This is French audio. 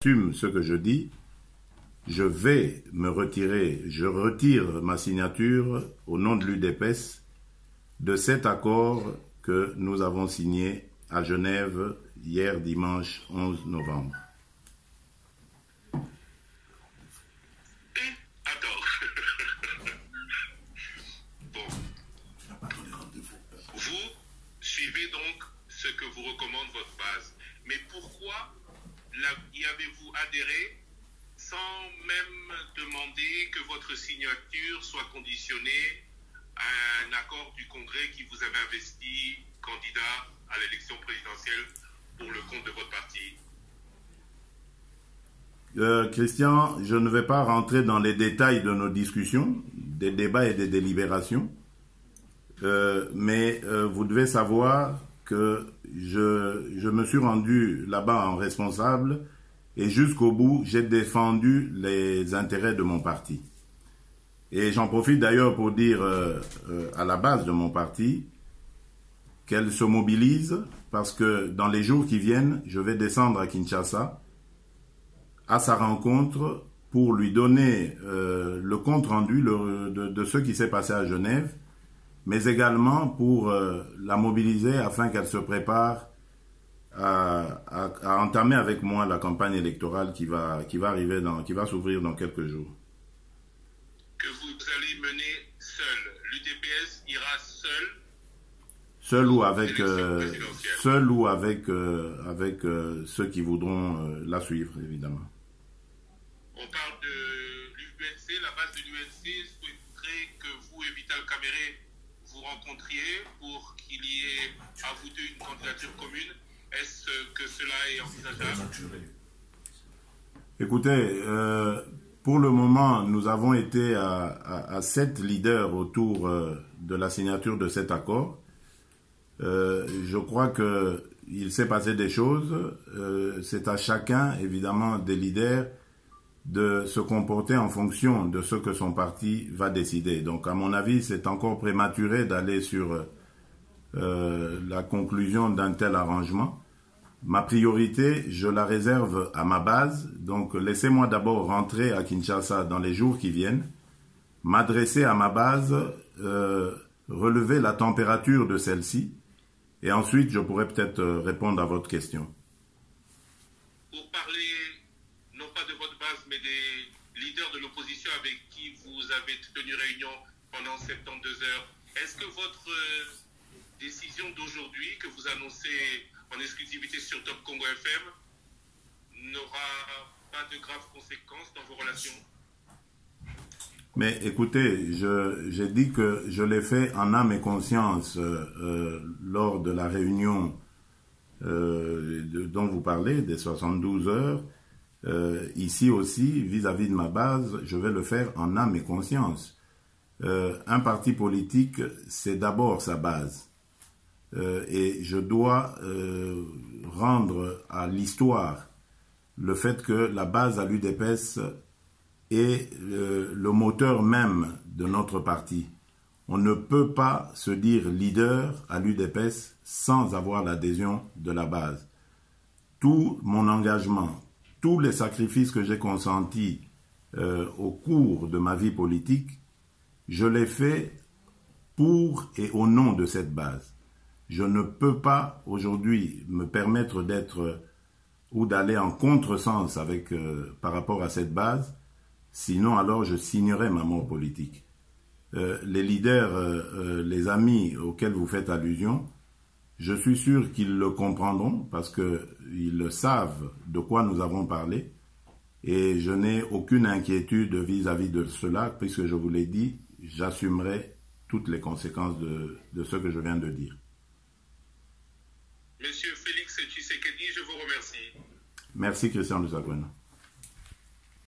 j'assume ce que je dis, je vais me retirer, je retire ma signature au nom de l'UDPS de cet accord que nous avons signé à Genève hier dimanche 11 novembre. Attends. Bon. Vous suivez donc ce que vous recommande votre base. Mais pourquoi y avez-vous adhéré sans même demander que votre signature soit conditionnée à un accord du Congrès qui vous avait investi candidat à l'élection présidentielle pour le compte de votre parti? Christian, je ne vais pas rentrer dans les détails de nos discussions, des débats et des délibérations, mais vous devez savoir que je me suis rendu là-bas en responsable et jusqu'au bout, j'ai défendu les intérêts de mon parti. Et j'en profite d'ailleurs pour dire à la base de mon parti qu'elle se mobilise parce que dans les jours qui viennent, je vais descendre à Kinshasa à sa rencontre pour lui donner le compte-rendu de ce qui s'est passé à Genève, mais également pour la mobiliser afin qu'elle se prépare à entamer avec moi la campagne électorale qui va arriver qui va s'ouvrir dans quelques jours. Que vous allez mener seul. L'UDPS ira seul. Seul ou avec ceux qui voudront la suivre, évidemment. On parle de l'UNC, la base de l'UNC souhaiterait que vous et Vital Kamerhe vous rencontriez pour qu'il y ait à vous deux une candidature commune. Est-ce que cela est envisageable? Écoutez, pour le moment, nous avons été à 7 leaders autour de la signature de cet accord. Je crois qu'il s'est passé des choses. C'est à chacun, évidemment, des leaders de se comporter en fonction de ce que son parti va décider. Donc, à mon avis, c'est encore prématuré d'aller sur la conclusion d'un tel arrangement. Ma priorité, je la réserve à ma base. Donc, laissez-moi d'abord rentrer à Kinshasa dans les jours qui viennent, m'adresser à ma base, relever la température de celle-ci, et ensuite, je pourrai peut-être répondre à votre question. Pour parler, non pas de votre base, mais des leaders de l'opposition avec qui vous avez tenu réunion pendant 72 heures, est-ce que votre décision d'aujourd'hui, que vous annoncez en exclusivité sur Top Congo FM, n'aura pas de graves conséquences dans vos relations? Mais écoutez, j'ai dit que je l'ai fait en âme et conscience lors de la réunion dont vous parlez, des 72 heures. Ici aussi, vis-à-vis de ma base, je vais le faire en âme et conscience. Un parti politique, c'est d'abord sa base. Et je dois rendre à l'histoire le fait que la base à l'UDPS est le moteur même de notre parti. On ne peut pas se dire leader à l'UDPS sans avoir l'adhésion de la base. Tout mon engagement, tous les sacrifices que j'ai consentis au cours de ma vie politique, je les fais pour et au nom de cette base. Je ne peux pas aujourd'hui me permettre d'être ou d'aller en contresens par rapport à cette base, sinon alors je signerai ma mort politique. Les leaders, les amis auxquels vous faites allusion, je suis sûr qu'ils le comprendront parce qu'ils savent de quoi nous avons parlé et je n'ai aucune inquiétude vis-à-vis de cela puisque je vous l'ai dit, j'assumerai toutes les conséquences de ce que je viens de dire. Monsieur Félix Tshisekedi, je vous remercie. Merci Christian Lusagwena.